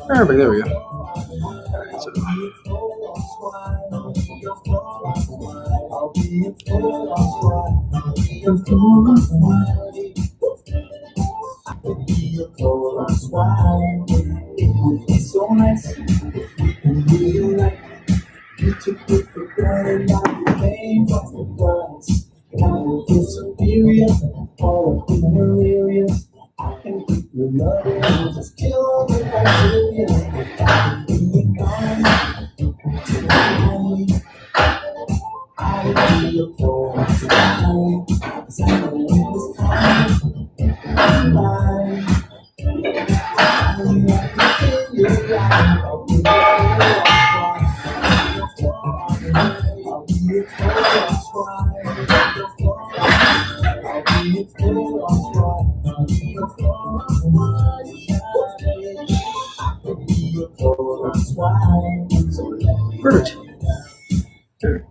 Perfect, there we go. All right, so. Perfect. Sure.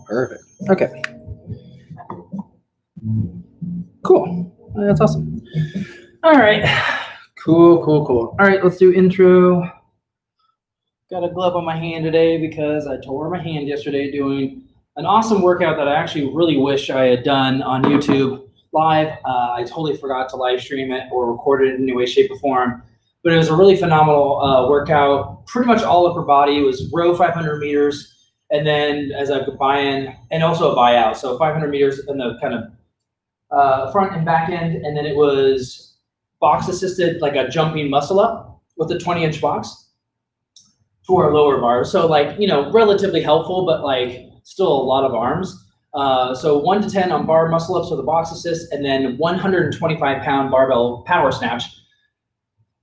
Perfect. Okay. Cool. That's awesome. All right. Cool. All right, let's do intro. Got a glove on my hand today because I tore my hand yesterday doing an awesome workout that I actually really wish I had done on YouTube live. I totally forgot to live stream it or record it in any way, shape, or form. But it was a really phenomenal workout. Pretty much all upper body. It was row 500 meters. And then as I could buy in, and also a buyout. So 500 meters in the kind of front and back end. And then it was box assisted, like a jumping muscle up with a 20-inch box to our lower bars. So like, relatively helpful, but like still a lot of arms. So 1 to 10 on bar muscle ups with a box assist, and then 125-pound barbell power snatch.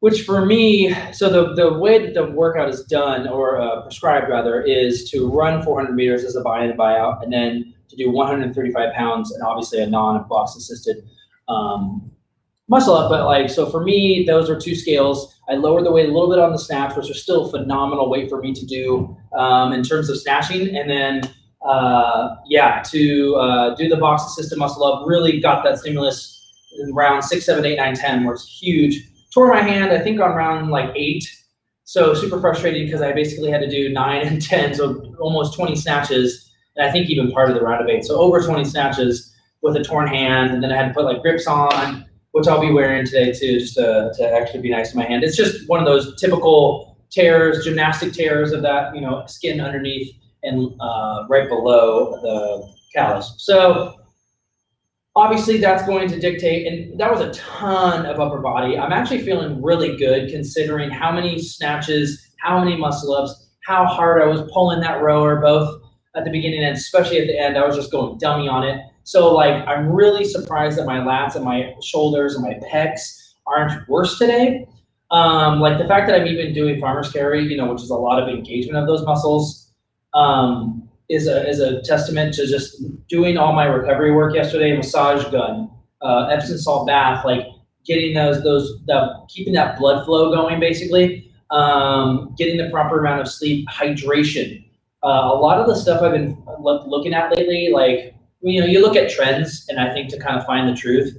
which for me, so the way that the workout is done, or prescribed rather, is to run 400 meters as a buy in and buy out, and then to do 135 pounds and obviously a non-box assisted muscle up. But like, so for me, those are two scales. I lowered the weight a little bit on the snatch, which are still phenomenal weight for me to do in terms of snatching. And then, to do the box assisted muscle up, really got that stimulus in round 6, 7, 8, 9, 10, where it's huge. Tore my hand, I think, on round like 8. So super frustrating because I basically had to do 9 and 10, so almost 20 snatches. And I think even part of the round of 8. So over 20 snatches with a torn hand. And then I had to put like grips on, which I'll be wearing today too, just to actually be nice to my hand. It's just one of those typical tears, gymnastic tears of that, skin underneath and right below the callus. So obviously that's going to dictate, and that was a ton of upper body. I'm actually feeling really good considering how many snatches, how many muscle ups, how hard I was pulling that rower, both at the beginning and especially at the end. I was just going dummy on it. So like, I'm really surprised that my lats and my shoulders and my pecs aren't worse today. Like the fact that I'm even doing farmer's carry, which is a lot of engagement of those muscles, is a testament to just doing all my recovery work yesterday. Massage gun, Epsom salt bath, like getting keeping that blood flow going, basically, getting the proper amount of sleep, hydration. A lot of the stuff I've been looking at lately, like, you look at trends, and I think to kind of find the truth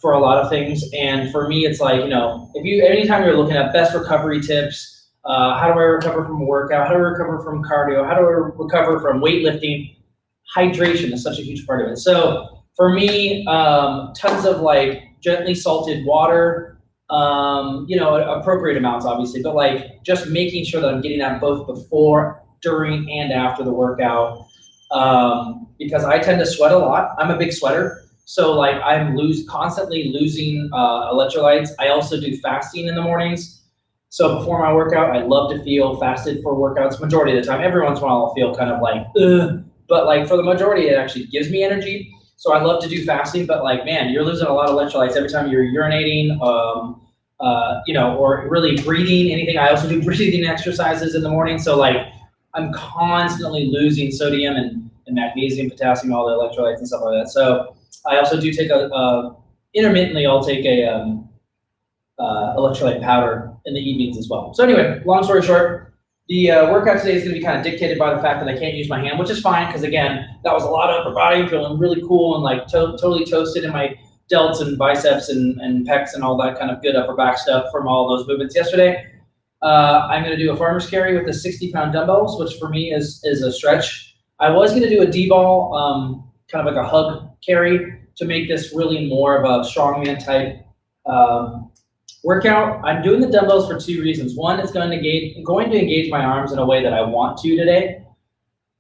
for a lot of things. And for me, it's like, anytime you're looking at best recovery tips, how do I recover from a workout? How do I recover from cardio? How do I recover from weightlifting? Hydration is such a huge part of it. So for me, tons of like gently salted water, appropriate amounts, obviously, but like just making sure that I'm getting that both before, during, and after the workout. Because I tend to sweat a lot. I'm a big sweater. So like I'm constantly losing electrolytes. I also do fasting in the mornings. So before my workout, I love to feel fasted for workouts majority of the time. Every once in a while I'll feel kind of like, ugh. But like for the majority, it actually gives me energy. So I love to do fasting, but like, man, you're losing a lot of electrolytes every time you're urinating, or really breathing, anything. I also do breathing exercises in the morning. So like I'm constantly losing sodium and magnesium, potassium, all the electrolytes and stuff like that. So I also do take intermittently, I'll take a electrolyte powder in the evenings as well. So anyway, long story short, the workout today is going to be kind of dictated by the fact that I can't use my hand, which is fine because again, that was a lot of upper body, feeling really cool and like totally toasted in my delts and biceps and pecs and all that kind of good upper back stuff from all those movements yesterday. I'm going to do a farmer's carry with the 60-pound dumbbells, which for me is a stretch. I was going to do a D-ball, kind of like a hug carry to make this really more of a strongman type workout. I'm doing the dumbbells for 2 reasons. One, it's going to engage my arms in a way that I want to today.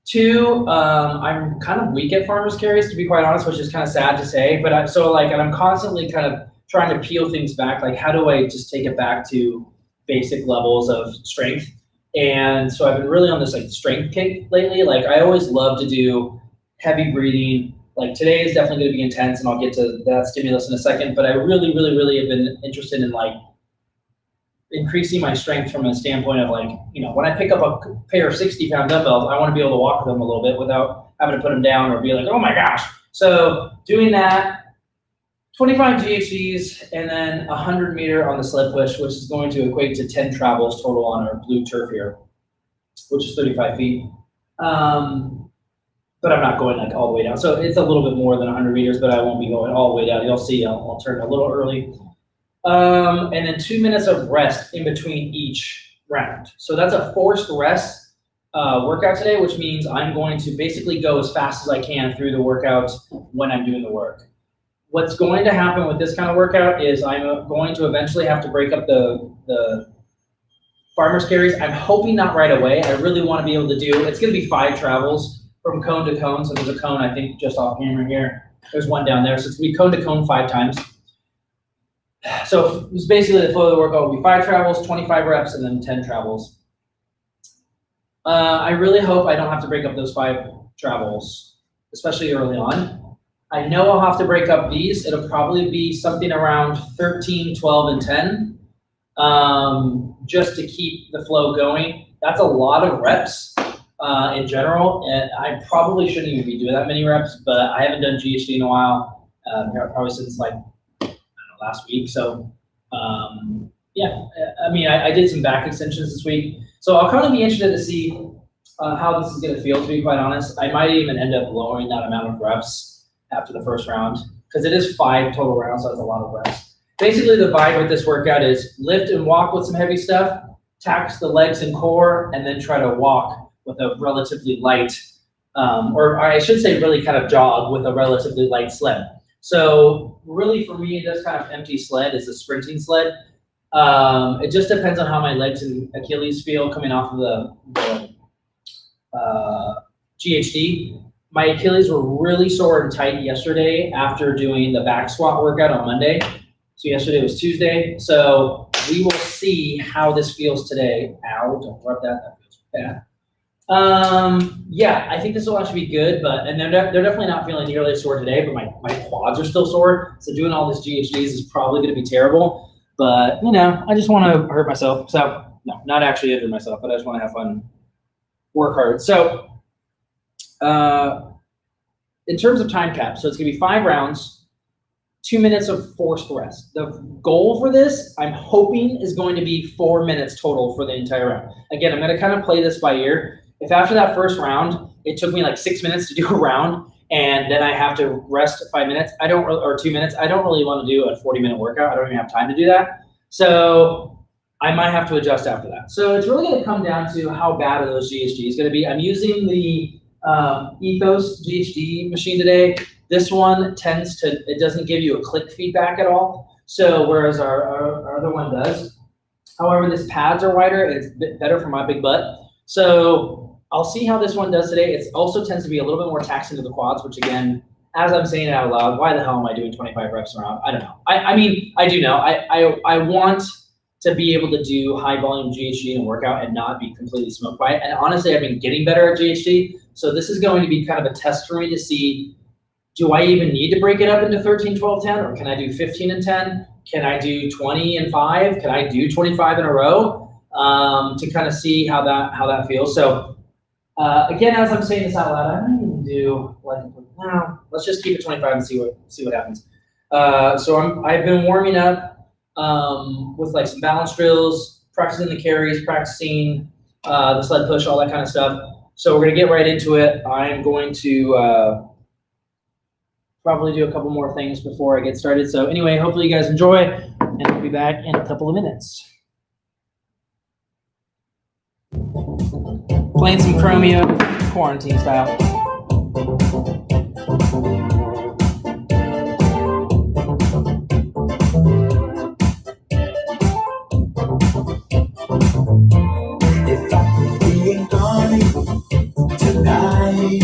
2, I'm kind of weak at farmer's carries, to be quite honest, which is kind of sad to say. But I'm constantly kind of trying to peel things back. Like, how do I just take it back to basic levels of strength? And so I've been really on this like strength kick lately. Like I always love to do heavy breathing. Like today is definitely going to be intense, and I'll get to that stimulus in a second. But I really, really, really have been interested in like increasing my strength from a standpoint of like, when I pick up a pair of 60-pound dumbbells, I want to be able to walk with them a little bit without having to put them down or be like, oh my gosh. So doing that, 25 GHDs, and then 100 meter on the sled push, which is going to equate to 10 travels total on our blue turf here, which is 35 feet. But I'm not going like all the way down. So it's a little bit more than 100 meters, but I won't be going all the way down. You'll see I'll turn a little early. And then 2 minutes of rest in between each round. So that's a forced rest workout today, which means I'm going to basically go as fast as I can through the workout when I'm doing the work. What's going to happen with this kind of workout is I'm going to eventually have to break up the farmer's carries. I'm hoping not right away. I really want to be able to do, it's going to be 5 travels from cone to cone. So there's a cone, I think, just off camera here. There's one down there. So it's going to be cone to cone 5 times. So it's basically the flow of the workout will be 5 travels, 25 reps, and then 10 travels. I really hope I don't have to break up those 5 travels, especially early on. I know I'll have to break up these. It'll probably be something around 13, 12, and 10. just to keep the flow going. That's a lot of reps in general, and I probably shouldn't even be doing that many reps, but I haven't done GHD in a while, probably since like, I don't know, last week. So yeah, I mean, I did some back extensions this week, so I'll kind of be interested to see how this is going to feel, to be quite honest. I might even end up lowering that amount of reps after the first round, because it is 5 total rounds, so that's a lot of reps. Basically, the vibe with this workout is lift and walk with some heavy stuff, tax the legs and core, and then try to walk with a relatively light, or I should say really kind of jog with a relatively light sled. So really for me, this kind of empty sled is a sprinting sled. It just depends on how my legs and Achilles feel coming off of the GHD. My Achilles were really sore and tight yesterday after doing the back squat workout on Monday. So yesterday was Tuesday. So we will see how this feels today. Ow, don't rub that, that feels bad. Yeah, I think this will actually be good, and they're definitely not feeling nearly sore today, but my quads are still sore. So doing all this GHDs is probably going to be terrible, but you know, I just want to hurt myself. So no, not actually injure myself, but I just want to have fun, work hard. So in terms of time cap, so it's going to be 5 rounds, 2 minutes of forced rest. The goal for this, I'm hoping, is going to be 4 minutes total for the entire round. Again, I'm going to kind of play this by ear. If after that first round, it took me like 6 minutes to do a round, and then I have to rest 5 minutes, or 2 minutes, I don't really want to do a 40-minute workout. I don't even have time to do that. So I might have to adjust after that. So it's really going to come down to how bad are those GHDs going to be. I'm using the Ethos GHD machine today. This one it doesn't give you a click feedback at all. So whereas our other one does. However, this pads are wider. It's a bit better for my big butt. So I'll see how this one does today. It also tends to be a little bit more taxing to the quads, which again, as I'm saying it out loud, why the hell am I doing 25 reps around? I don't know. I mean, I do know. I want to be able to do high volume GHD in a workout and not be completely smoked by it. And honestly, I've been getting better at GHD. So this is going to be kind of a test for me to see, do I even need to break it up into 13, 12, 10, or can I do 15 and 10? Can I do 20 and 5? Can I do 25 in a row? To kind of see how that feels. So again, as I'm saying this out loud, I might even do no, let's just keep it 25 and see what happens. So I've been warming up with like some balance drills, practicing the carries, practicing the sled push, all that kind of stuff. So we're gonna get right into it. I'm going to probably do a couple more things before I get started. So anyway, hopefully you guys enjoy, and we'll be back in a couple of minutes. Playing some Chromio, quarantine style. If I could be incarnate tonight,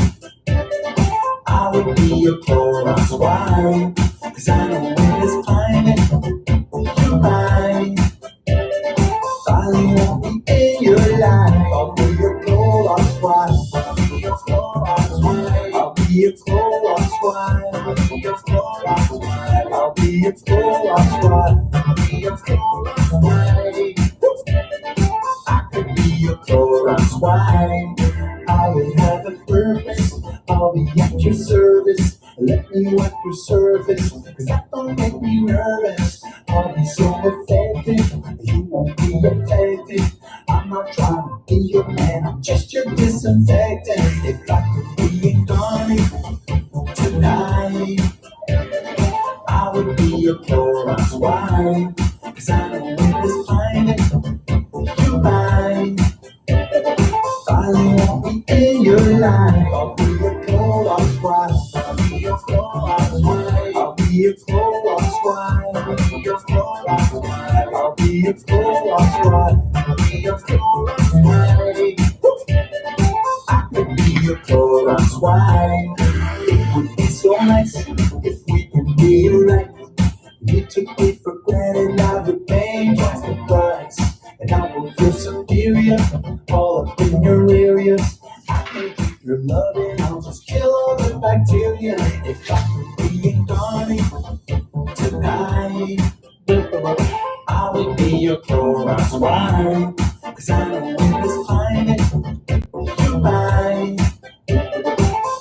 I would be a Clorox wife, 'cause I know in this climate, you're mine. Finally won't be in your life, I'll be a Clorox wife. I'll be a Clorox wife. I'll be a Clorox wife. I'll be a Clorox wife. I'll be a Clorox wife. I'll be a Clorox wife. I could be a Clorox wife. I will have a purpose. I'll be at your service. Let me wipe your surface, 'cause that don't make me nervous. I'll be so effective, you won't be affected. I'm not trying to be your man, I'm just your disinfectant. If I could be incarnate tonight, I would be a Clorox wife, 'cause I know in this climate, you're mine. Finally won't be in your life, I'll be a Clorox wife. I'll be a Clorox wife. I'll be a Clorox wife. I'll be a Clorox wife. I'll be a Clorox wife. I'll be a Clorox wife. I could be a Clorox wife. It would be so nice if we could be right. You took me for granted, now you're paying twice the price. And I will feel superior, all up in your areas. I can keep your love and I'll just kill all the bacteria. If I could be incarnate tonight, I would be your Clorox chorus. Why? 'Cause I know in this climate, you might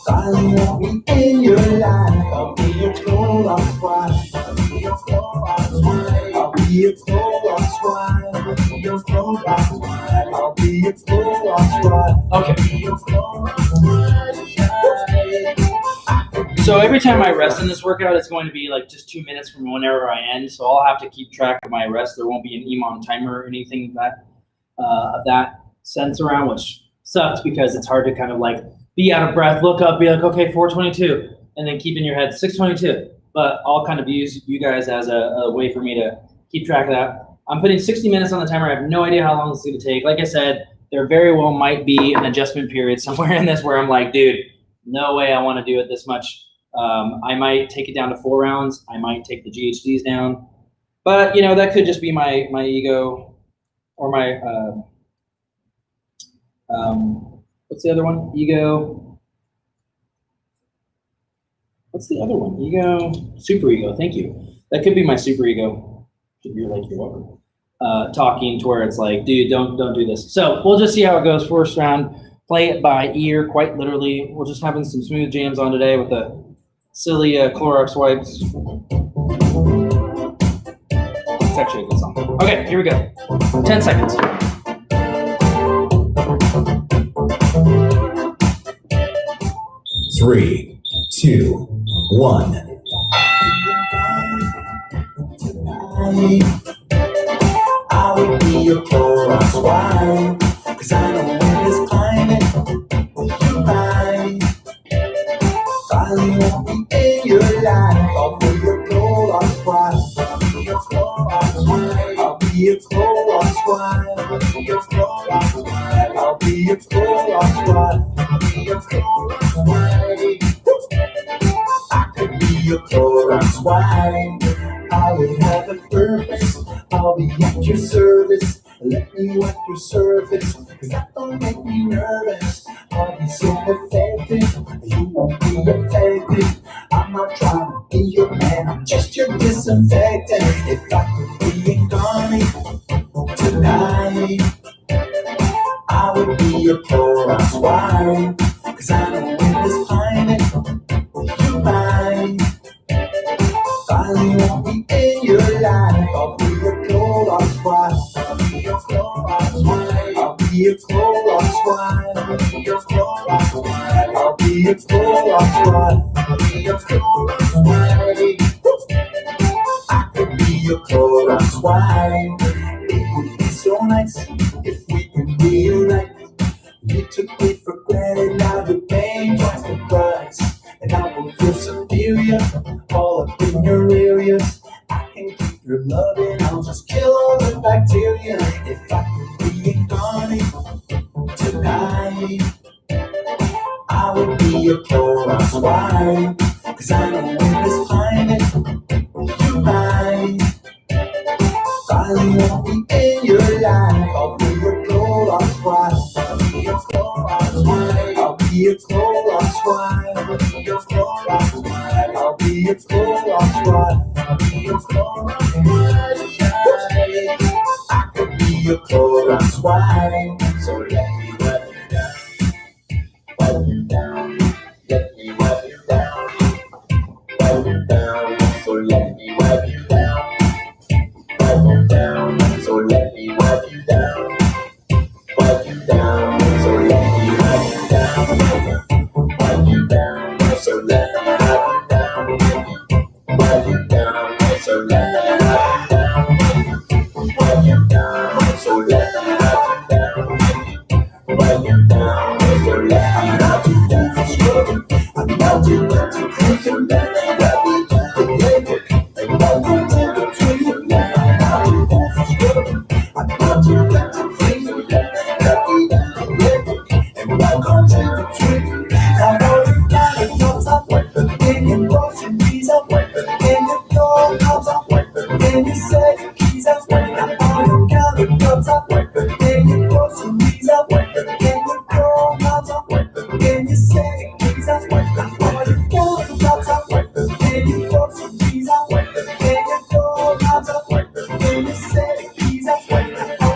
finally want me in your life. I'll be your chorus. Why? I'll be your chorus. Why? I'll be your chorus. Why? I'll be your chorus. Why? I'll be your chorus. Why? Okay. So every time I rest in this workout, it's going to be like just 2 minutes from whenever I end. So I'll have to keep track of my rest. There won't be an EMOM timer or anything of that sense around, which sucks because it's hard to kind of like be out of breath, look up, be like, okay, 422, and then keep in your head 622. But I'll kind of use you guys as a way for me to keep track of that. I'm putting 60 minutes on the timer. I have no idea how long it's going to take. Like I said, there very well might be an adjustment period somewhere in this where I'm like, dude, no way I want to do it this much. I might take it down to 4 rounds. I might take the GHDs down. But, you know, that could just be my ego or my, what's the other one? Ego. What's the other one? Ego, super ego. Thank you. That could be my super ego. You're like, you're welcome. Talking to where it's like, dude, don't do this. So we'll just see how it goes. First round, play it by ear, quite literally. We're just having some smooth jams on today with the silly Clorox wipes. It's actually a good song. Okay, here we go. 10 seconds. Three, two, one. I will be your chorus. Why? 'Cause I know in this climate, you might finally want me in your life. I'll be your chorus. Why? I'll be your chorus. Why? I'll be your chorus. Why? I'll be your chorus. Why? I'll be your chorus. Why? I'll be your chorus. Why? I could be your chorus. Why? I will have a purpose. I'll be at your service. Let me work your surface, 'cause that don't make me nervous. I'll be so effective, you won't be effective. I'm not trying to be your man, I'm just your disinfectant. If I could be incarnate tonight, I would be your chorus. Why? 'Cause I know in this climate, you might finally want me in your life. I'll be your chorus. Why? I'll be your chorus. Why? I'll be your chorus. Why? I'll be your chorus. Why? I'll be your chorus. Why? I'll be your chorus. Why? I could be your chorus. Why? It would be so nice if we could reunite. You took me for granted, now you're paying twice the price. And I will feel superior, all up in your areas. I can keep your love and I'll just kill all the bacteria. If I could be incarnate tonight, I would be your chorus. Why? 'Cause I know in this climate, you might finally want me in your life. I'll be your chorus. Why? I'll be your chorus. Why? I'll be your chorus. Why? I'll be your chorus. Why? I'll be your chorus. Why? I'll be your chorus. Why? I could be your chorus. Why? So let me wipe you down. Wipe you down. Let me wipe you down. Wipe you down. So let me wipe you down. Wipe you down. So let me wipe you down. Wipe you down. So let me wipe you down. Wipe you down. So let me wipe you down. Wipe you down. So let me wipe you down. Wipe you down. So let me wipe you down. Wipe you down. So let me wipe you down. I'm not too much to think, so let me wipe you down. And welcome to the tree, so let me wipe you down. I'm not too much to think, so let me wipe you down. And welcome to the tree. I know you got a nose up, and your groceries up, and your door knobs up, and you say your keys up. I know you got a nose up, and your groceries up, and your door knobs up, and you say your keys up. I know you got a nose up, and your groceries up, and your door knobs up, and you say your keys up.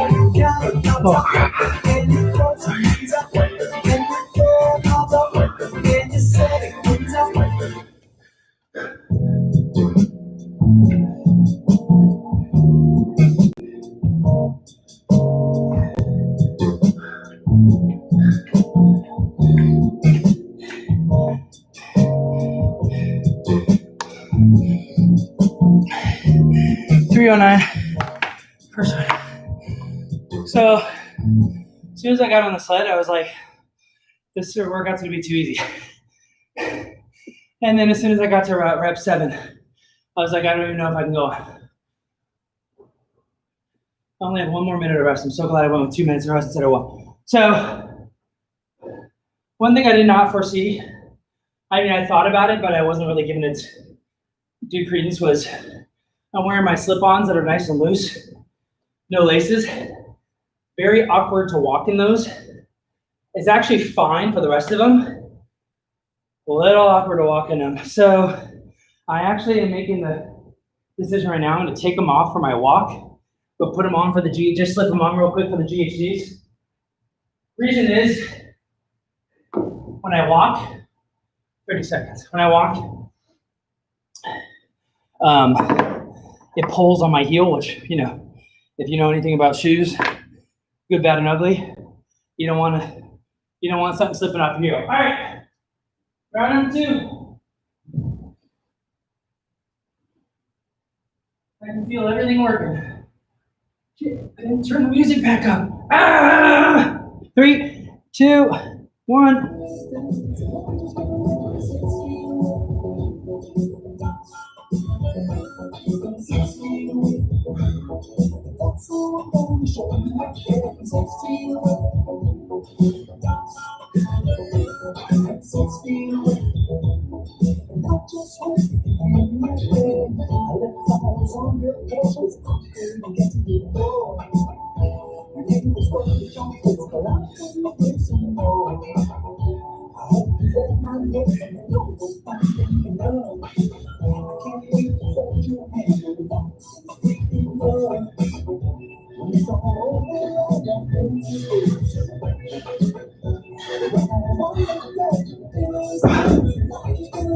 309. First one. So as soon as I got on the sled, I was like, this workout's gonna be too easy. And then as soon as I got to rep 7, I was like, I don't even know if I can go. I only have 1 more minute of rest. I'm so glad I went with 2 minutes of rest instead of 1. So one thing I did not foresee, I mean, I thought about it, but I wasn't really giving it due credence, was I'm wearing my slip-ons that are nice and loose, no laces. Very awkward to walk in those. It's actually fine for the rest of them. A little awkward to walk in them. So I actually am making the decision right now to take them off for my walk, but put them on for the just slip them on real quick for the GHDs. Reason is, when I walk, 30 seconds. When I walk, it pulls on my heel, which, you know, if you know anything about shoes, good, bad, and ugly, you don't want something slipping off your heel. All right, round number 2. I can feel everything working. Shit, I didn't turn the music back up. 3, 2, 1.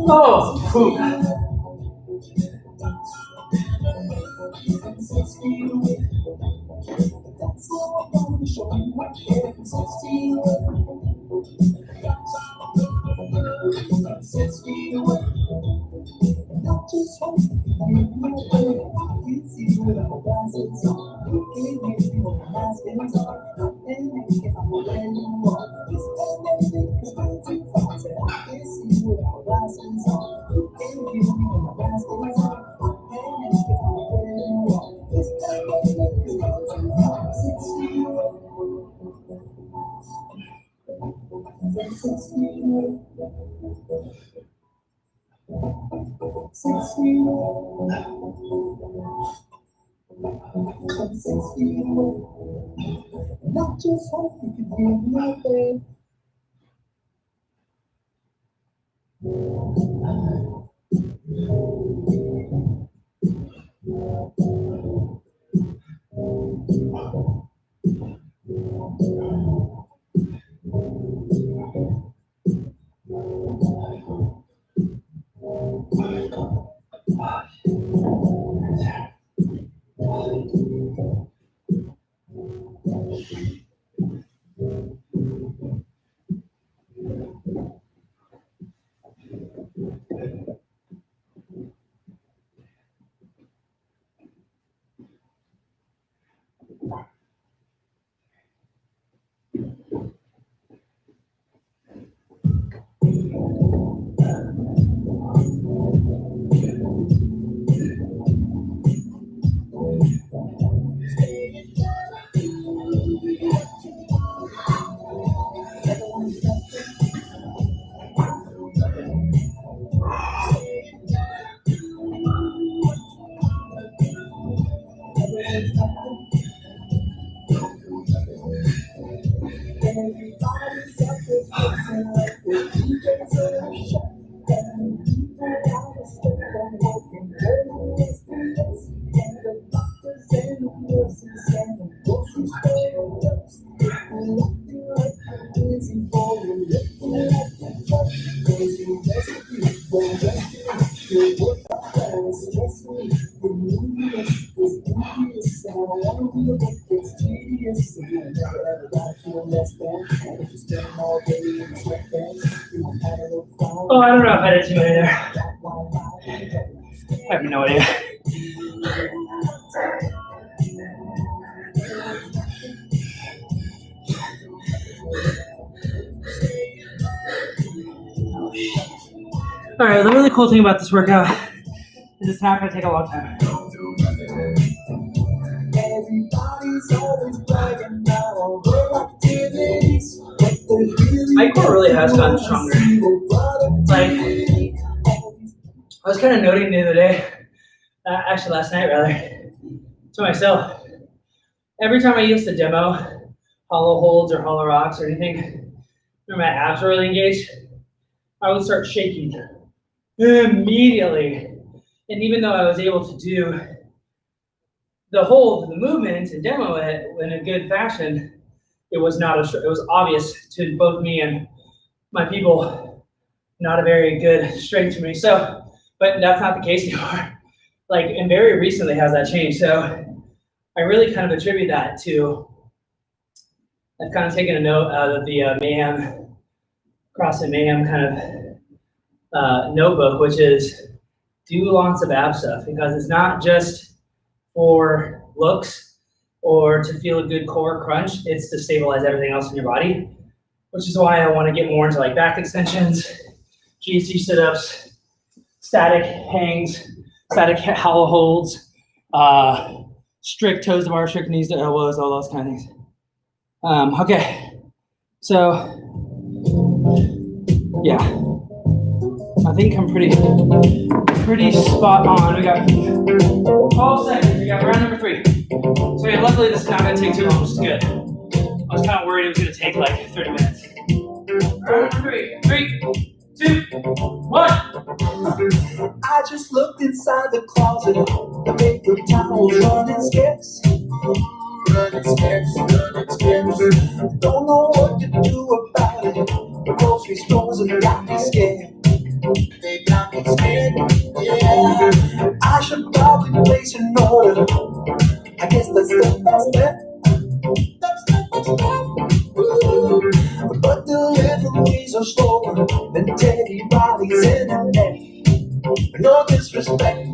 Oh, cool. Oh, I don't know if I did too many there. I have no idea. All right, the really cool thing about this workout is it's not going to take a long time. Everybody's always bragging about all their activities. My core really has gotten stronger. Like, I was kind of noting the other day, actually last night rather, to myself, every time I used to demo hollow holds or hollow rocks or anything, where my abs were really engaged, I would start shaking immediately. And even though I was able to do the hold, the movement, and demo it in a good fashion, it was obvious to both me and my people, not a very good strength for me. So, but that's not the case anymore. Like, and very recently has that changed. So I really kind of attribute that to, I've kind of taken a note out of the Mayhem, CrossFit Mayhem kind of notebook, which is do lots of ab stuff, because it's not just for looks or to feel a good core crunch, it's to stabilize everything else in your body, which is why I want to get more into like back extensions, GC sit-ups, static hangs, static hollow holds, strict toes to bar, strict knees to elbows, all those kind of things. Okay, so yeah, I think I'm pretty spot on. We got 12 seconds. We got round number 3. So yeah, luckily this is not going to take too long, which is good. I was kind of worried it was going to take like 30 minutes. Round number 3. 3, 2, 1. I just looked inside the closet. The paper towels running scarce. Don't know what to do about it. The grocery stores have got me scared. They got me scared, yeah. I should probably place an order. I guess that's the best bet. But deliveries are slower than Teddy Riley's internet. No disrespect.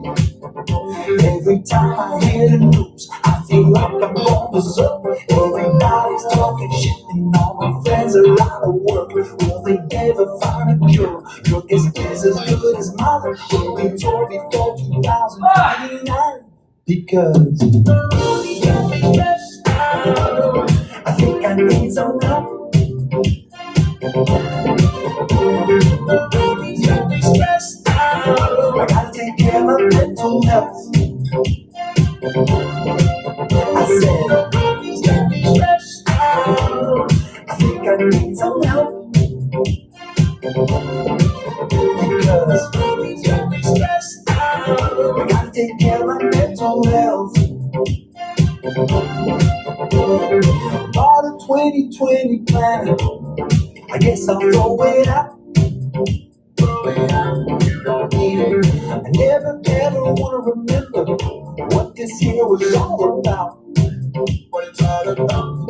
Every time I hear the news, I feel like I'm going berserk. Everybody's talking shit and all my friends are out of work. Will they ever find a cure? Your guess is as good as mine. We'll be torn before 2029. Because I think I need some help. I gotta take care of my mental health. I said, I think I need some help. Because I gotta take care of my mental health. Bought a 2020 plan. I guess I'll throw it out. You don't need it. I never ever wanna remember what this year was all about. What it's all about.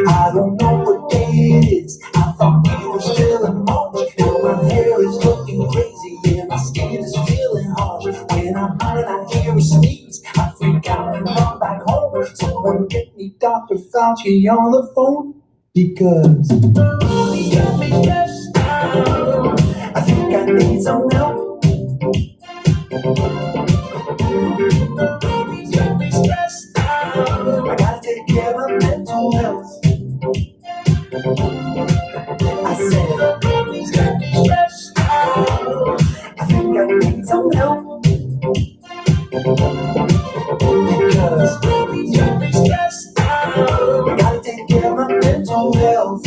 I don't know what day it is. I thought we were still in March. Now my hair is looking crazy and my skin is feeling harsh. When I'm out and I hear a sneeze, I freak out and run back home. Someone get me Dr. Fauci on the phone. Because he's got me stressed out. I think I need some help. He's got me stressed out. I gotta take care of my mental health. I said, he's got me stressed out. I think I need some help. Because he's got me stressed out. I gotta take care of my mental health.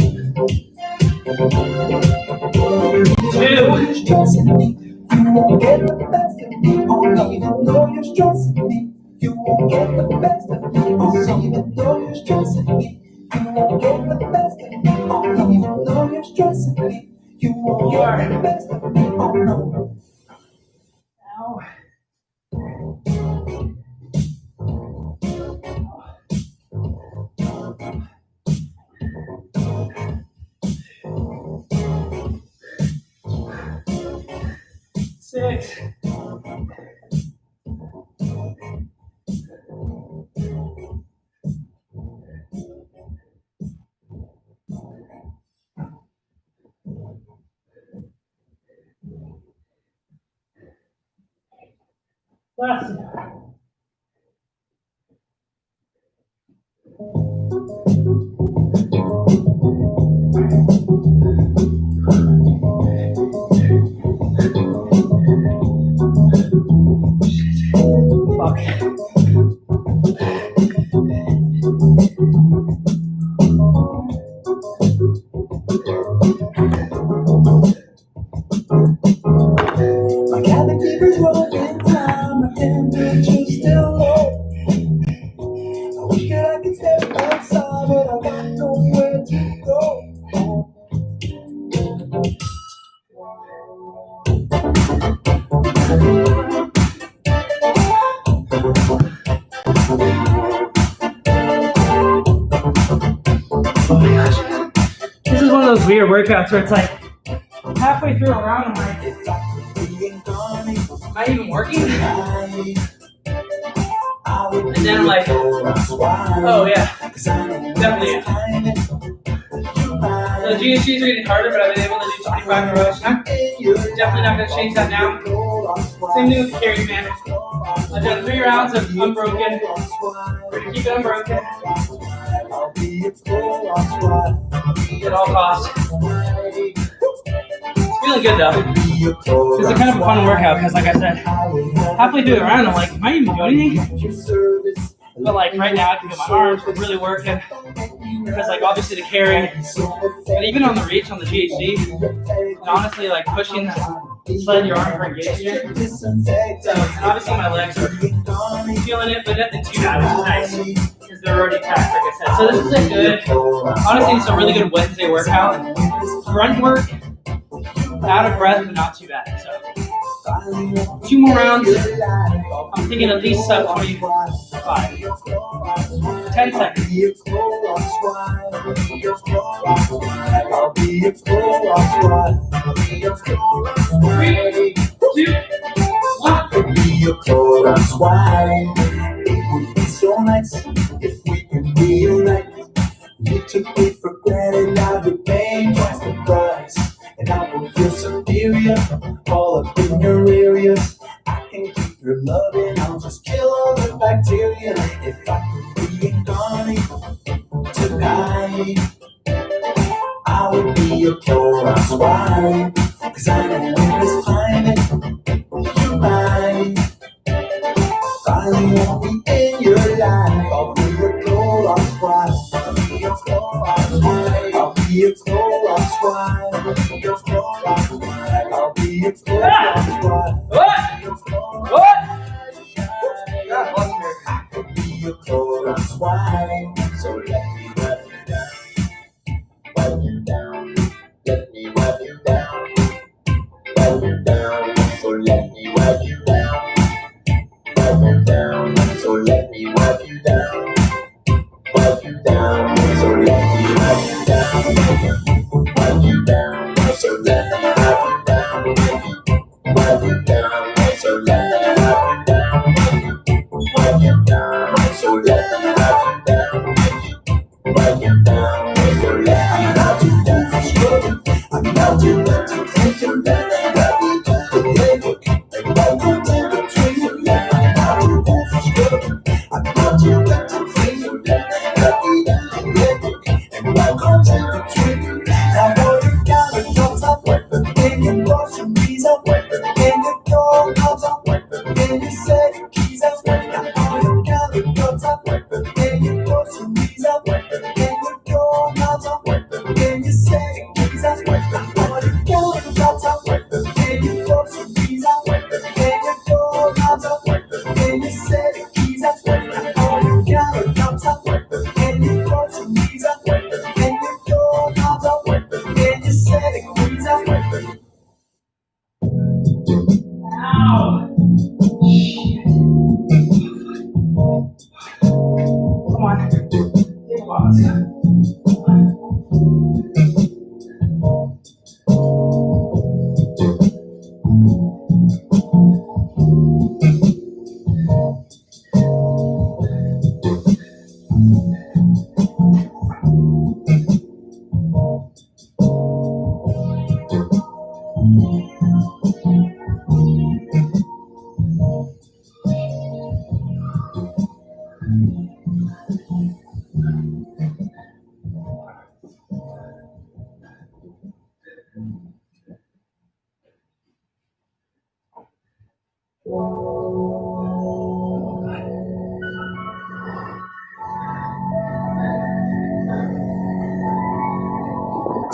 You're stressing me. You won't get the best of me. Oh, even though you're stressing me. You won't get the best of me. Oh, even though you're stressing me. You won't get the best of me. Oh, even though you're stressing me. You won't get the best of me. Oh, no. Ow. 6. Last. Fuck. My cabin fever's rolling down, my temperature's still low. I wish that I could step outside, but I got nowhere to go. This is one of those weird workouts where it's like halfway through a round, I'm like, am I even working? And then I'm like, oh yeah, definitely. The GHGs are getting harder, but I've been able to do 25 in a row. I'm definitely not going to change that now. Same thing with the carry, man. I've done 3 rounds of unbroken. We're going to keep it unbroken. At all costs. It's feeling good though. It's a kind of a fun workout because, like I said, halfway through the round, I'm like, am I even doing anything? But like right now, I can feel my arms are really working. Because like obviously the carry, but even on the reach on the GHD, and honestly like pushing the sled your arm for engagement. So and obviously my legs are feeling it, but nothing too bad, which is nice because they're already packed, like I said. So this is a good, honestly, it's a really good Wednesday workout. Grunt work, out of breath, but not too bad. So 2 more rounds. I'm thinking at least 25. 10 seconds. 3, 2, 1. It would be so nice if we could reunite. You took me for granted, now you're paying twice the price. And I will feel superior, all up in your areas. I can keep your loving, I'll just kill all the bacteria. If I could reincarnate tonight, I would be a Clorox wife. Cause I know in this climate, you might finally want me in your life. I'll be a Clorox wife. I'll be a Clorox wife. I'll be a Clorox wife. I'll be a Clorox wife. I'll be a Clorox wife. What? I could be a Clorox wife. So let me wipe you down. Wipe you down. Let me wipe you down. Wipe you down. So let me wipe you down. Wipe you down. So let me wipe you down. Wipe you down. So let me wipe you down. Wipe you down. So let me wipe you down. Wipe you down. So let me wipe you down. Wipe you down. So let me wipe you down. Wipe you down. So let me wipe you down. I'm not too much to think you let me wipe you down. I'm not too much to think you let me wipe you down. I'm not too much to think you let me wipe you down. And welcome to the tree. Now what you got it comes up. Can you brush your knees up? Can you throw gloves up? Can you set your keys up? Now what you got it comes up. Can you brush your knees up? Can you throw gloves up? Can you set your keys up? Now what you got it comes up. Can you brush your knees up? Can you throw gloves up? Can you set your keys up? Now what you got it comes up. Can you brush your knees up? Can you throw gloves up? Can you set your keys up? Ow. Come on. Take a pause.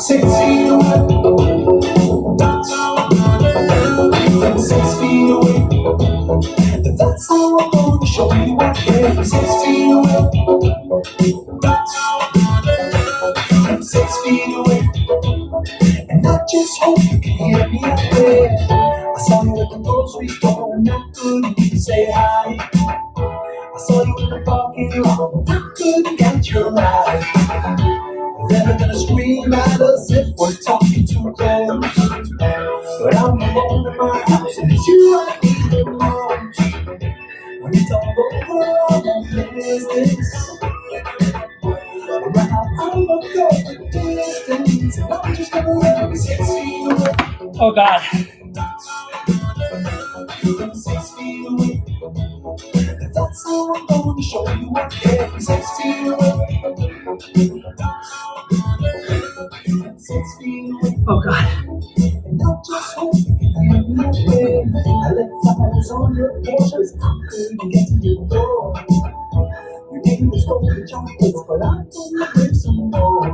6 feet away. From 6 feet away. That's how I'm gonna show you I care. From 6 feet away. From 6 feet away. And I just hope you can hear me out there. I saw you at the grocery store and I couldn't even say hi. I saw you in the parking lot, I couldn't catch your eye. Never gonna scream at us if we're talking too close. But I'm alone in my house and it's you I need the most. When it's all over, I'm gonna miss this. Right now, I'm gonna go the distance. And I'm just gonna let me 6 feet away. Oh God. From 6 feet away. That's how I'm gonna show you I care. From 6 feet away. From 6 feet away. Oh God. And I just hope you can hear me away. I left flowers on your porch, cause I couldn't get to your door. Your name was stolen chocolates, but I'm gonna bring some more.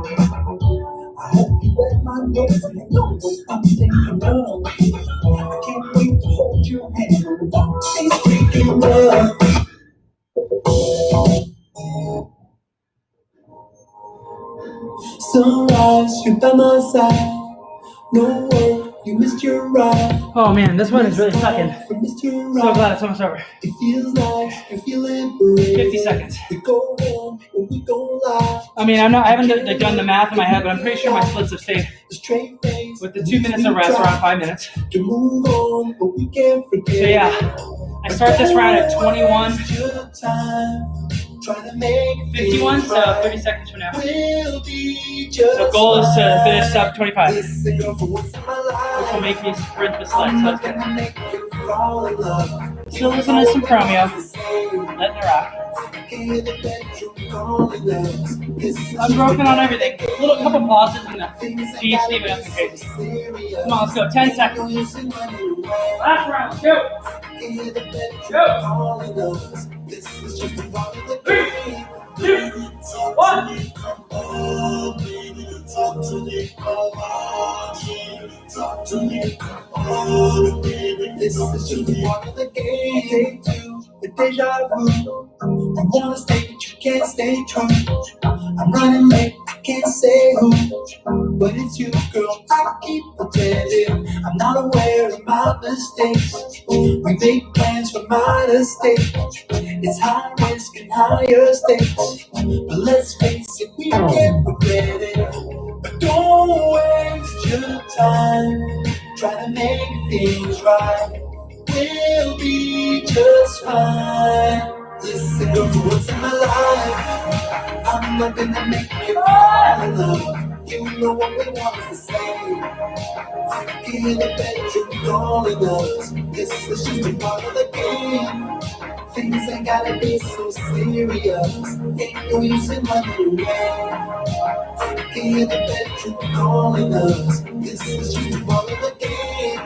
I hope you read my notes and you know what I'm thinking of. I can't wait to hold your hand without these freaking love. Sunrise, you're by my side. No work, you missed your ride. Oh man, this one is really sucking. You missed your So ride. glad it's almost over. It feels like you're feeling brave. 50 seconds. We go home and we don't lie. I mean, I haven't done the math in my head, but I'm pretty sure my splits have stayed Straight face. with the 2 minutes of rest around 5 minutes. To move on, but we can't forget. So yeah, I start this round at 21, Trying to make 51, so 30 seconds from now. We'll be just So goal is to finish up 25, which Listen, girl, for once in my life, will make me sprint the sled. I'm So not let's go. gonna make you fall in love. Still listening to some Chromeo, letting it rock. I'm broken on everything. A little couple pauses in the GC, but nothing crazy. Come on, let's go. 10 seconds. Last round, let's go. Go. 3, 2, 1. Talk to me, this is just part of the game. Take two, the deja vu. You wanna stay, but you can't stay true. I'm running late, I can't say who, but it's you, girl. I keep pretending I'm not aware of my mistakes. We make plans for minor stakes. It's high risk and higher stakes. But let's face it, we can't regret it. But don't waste your time trying to make things right. We'll be just fine. Listen, girl, for once in my life, I'm not gonna make you fall in love. You know what we want is the same. Get in the bedroom, calling us. This is just a part of the game. Things ain't gotta be so serious. Ain't no use in running away. Get in the bedroom, calling us. This is just a part of the game.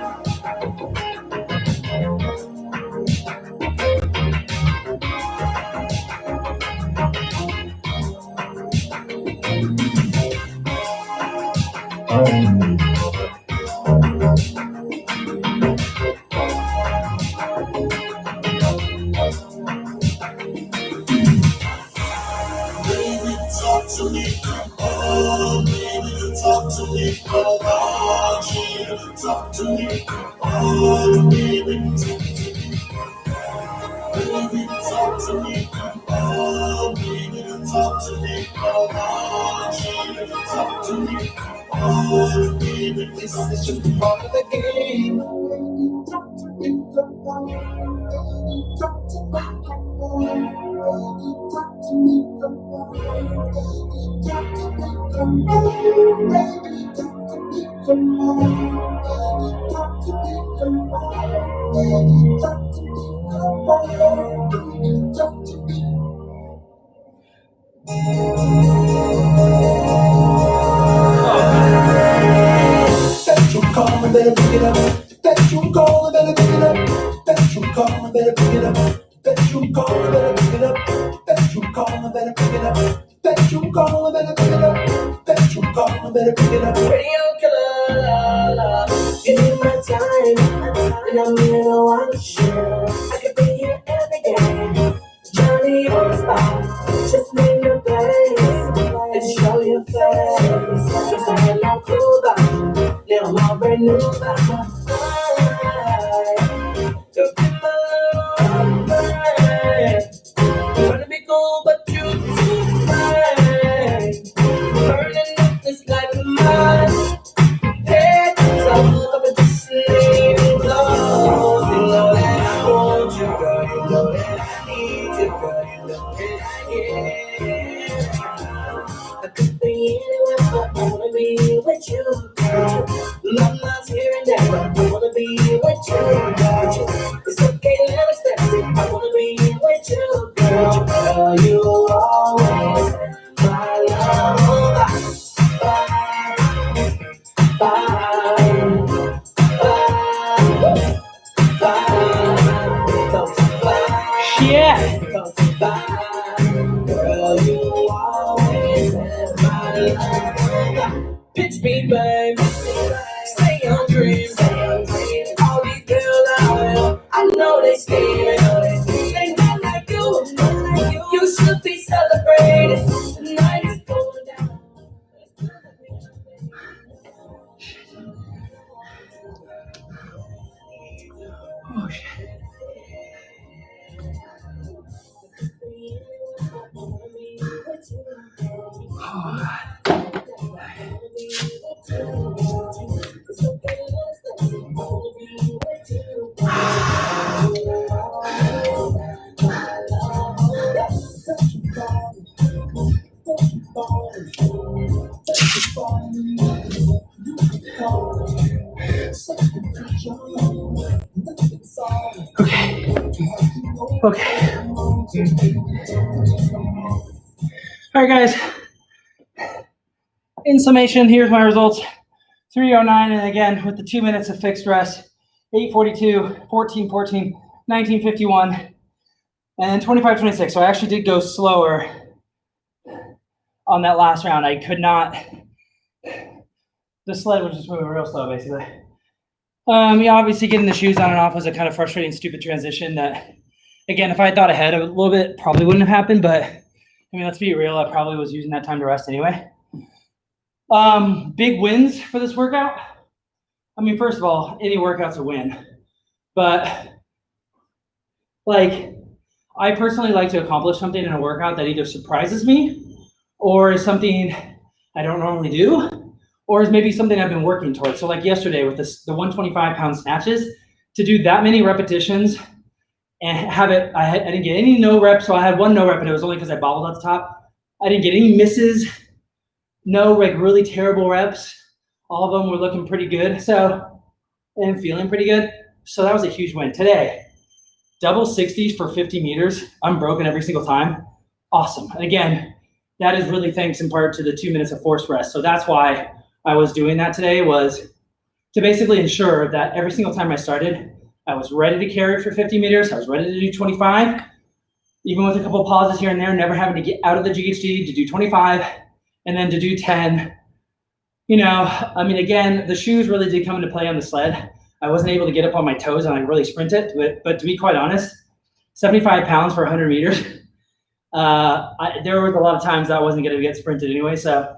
Baby, talk to me, come on, baby, talk to me, come on, baby, talk to me, come on, baby, talk to me, baby, talk to me, come on, baby, talk to me, come on, baby, talk to me, come on, baby, this is just a part of the game. Talk to me, come on, talk to me, come on, talk to me, come on, talk to me, come on, baby, talk to me, come on, talk to me, come on, baby, talk to me, come on, baby, talk to me. Bedroom call, I better pick it up. Bedroom call, I better pick it up. Bedroom call, I better pick it up. Bedroom call, I better pick it up. Bedroom call, I better pick it up. Bedroom call, I better pick it up. Bedroom I better pick it up. Radio killer, la la. Give me my time, and I'm here to watch you. I could be here every day. Johnny on the spot, just name the place and show your face. Just a little cool vibe, little more brand new vibe. To be my life, trying to be cool, but you too bright. Burning up this life of mine. Hey, so I look up and just leave you alone. You know that I want you, girl. You know that I need you, girl. You know that I get. I could be anywhere, but I wanna be with you, girl. I'm not here and there, but I wanna be with you, girl. It's okay, let us step. I wanna be with you, girl. Girl, you always my love. Bye, bye, bye, bye. Yeah. Girl, you always have my love. Pitch me, babe. Stay on dreams. All these girls out there, I know they scared. They not like you. You should be celebrated. Tonight is going down. Oh shit. Okay. All right, guys. In summation, here's my results. 3:09, and again, with the 2 minutes of fixed rest, 8:42, 14:14, 19:51, and 25:26. So I actually did go slower on that last round. I could not, the sled was just moving real slow, basically. Yeah, obviously getting the shoes on and off was a kind of frustrating, stupid transition that, again, if I had thought ahead a little bit, probably wouldn't have happened, but I mean, let's be real, I probably was using that time to rest anyway. Big wins for this workout. I mean, first of all, any workout's a win, but like, I personally like to accomplish something in a workout that either surprises me or is something I don't normally do, or is maybe something I've been working towards. So like yesterday with the 125-pound snatches, to do that many repetitions and have it, I didn't get any no reps. So I had one no rep, and it was only because I bobbled at the top. I didn't get any misses, no like really terrible reps. All of them were looking pretty good. So, and feeling pretty good. So that was a huge win. Today, double 60s for 50 meters, unbroken every single time. Awesome. And again, that is really thanks in part to the 2 minutes of forced rest. So that's why I was doing that today, was to basically ensure that every single time I started, I was ready to carry for 50 meters. I was ready to do 25, even with a couple pauses here and there, never having to get out of the GHD to do 25 and then to do 10. You know, I mean, again, the shoes really did come into play on the sled. I wasn't able to get up on my toes and like really sprint it, but to be quite honest, 75 pounds for 100 meters, there was a lot of times that I wasn't going to get sprinted anyway. So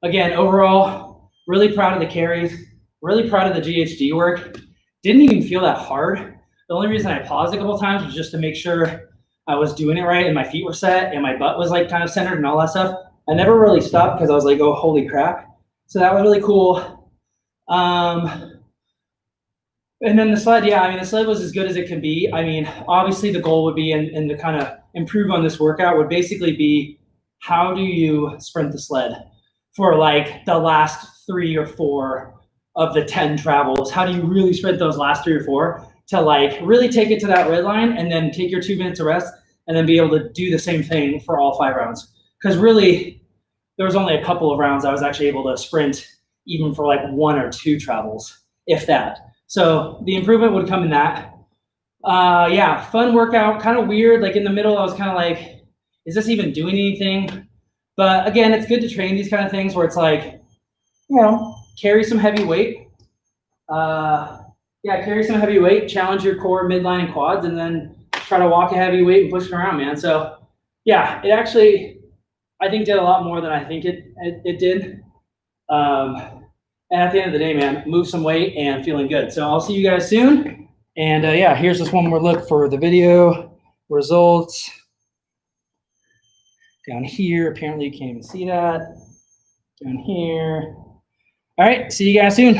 again, overall, really proud of the carries, really proud of the GHD work. Didn't even feel that hard. The only reason I paused a couple times was just to make sure I was doing it right and my feet were set and my butt was like kind of centered and all that stuff. I never really stopped because I was like, oh, holy crap. So that was really cool. And then the sled, yeah, I mean, the sled was as good as it can be. I mean, obviously the goal would be, and to kind of improve on this workout would basically be, how do you sprint the sled for like the last 3 or 4 of the 10 travels? How do you really sprint those last 3 or 4 to like really take it to that red line and then take your 2 minutes of rest and then be able to do the same thing for all 5 rounds? Because really, there was only a couple of rounds I was actually able to sprint even for like 1 or 2 travels, if that. So the improvement would come in that. Yeah, fun workout, kind of weird. Like in the middle, I was kind of like, is this even doing anything? But again, it's good to train these kind of things where it's like, you know, carry some heavy weight. Yeah, carry some heavy weight, challenge your core, midline, and quads, and then try to walk a heavy weight and push it around, man. So yeah, it actually, I think, did a lot more than I think it did. And at the end of the day, man, move some weight and feeling good. So I'll see you guys soon. And yeah, here's just one more look for the video results. Down here, apparently you can't even see that. Down here. All right, see you guys soon.